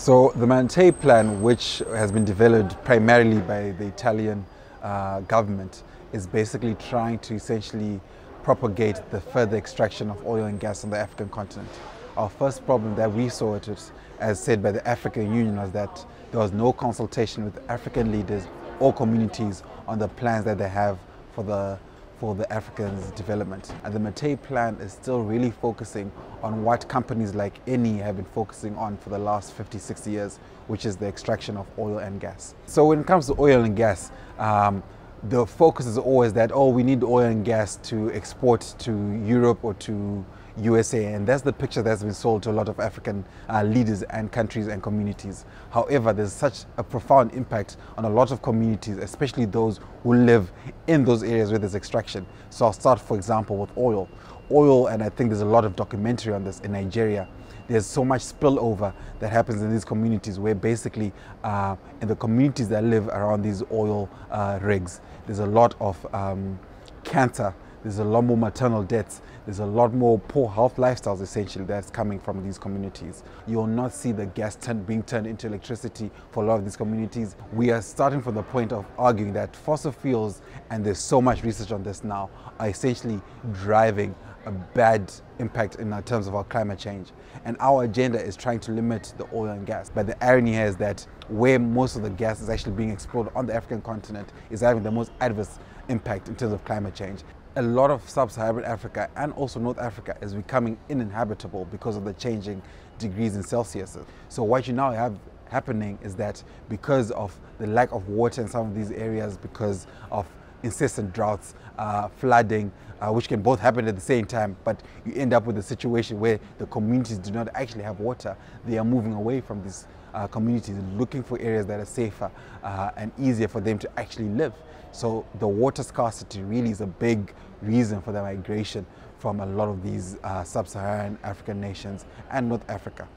So the Mattei plan, which has been developed primarily by the Italian government, is basically trying to essentially propagate the further extraction of oil and gas on the African continent. Our first problem that we saw it, as said by the African Union, was that there was no consultation with African leaders or communities on the plans that they have for the Africans' development. And the Mattei plan is still really focusing on what companies like Eni have been focusing on for the last 50, 60 years, which is the extraction of oil and gas. So when it comes to oil and gas, the focus is always that, oh, we need oil and gas to export to Europe or to USA, and that's the picture that's been sold to a lot of African leaders and countries and communities. However, there's such a profound impact on a lot of communities, especially those who live in those areas where there's extraction. So I'll start, for example, with oil. Oil, and I think there's a lot of documentary on this in Nigeria. There's so much spillover that happens in these communities where basically in the communities that live around these oil rigs, there's a lot of cancer. There's a lot more maternal deaths. There's a lot more poor health lifestyles essentially that's coming from these communities. You'll not see the gas being turned into electricity for a lot of these communities. We are starting from the point of arguing that fossil fuels, and there's so much research on this now, are essentially driving a bad impact in terms of our climate change. And our agenda is trying to limit the oil and gas. But the irony here is that where most of the gas is actually being explored on the African continent is having the most adverse impact in terms of climate change. A lot of sub-Saharan Africa and also North Africa is becoming uninhabitable because of the changing degrees in Celsius. So what you now have happening is that because of the lack of water in some of these areas, because of incessant droughts, flooding, which can both happen at the same time, but you end up with a situation where the communities do not actually have water. They are moving away from these communities, looking for areas that are safer and easier for them to actually live. So the water scarcity really is a big reason for the migration from a lot of these sub-Saharan African nations and North Africa.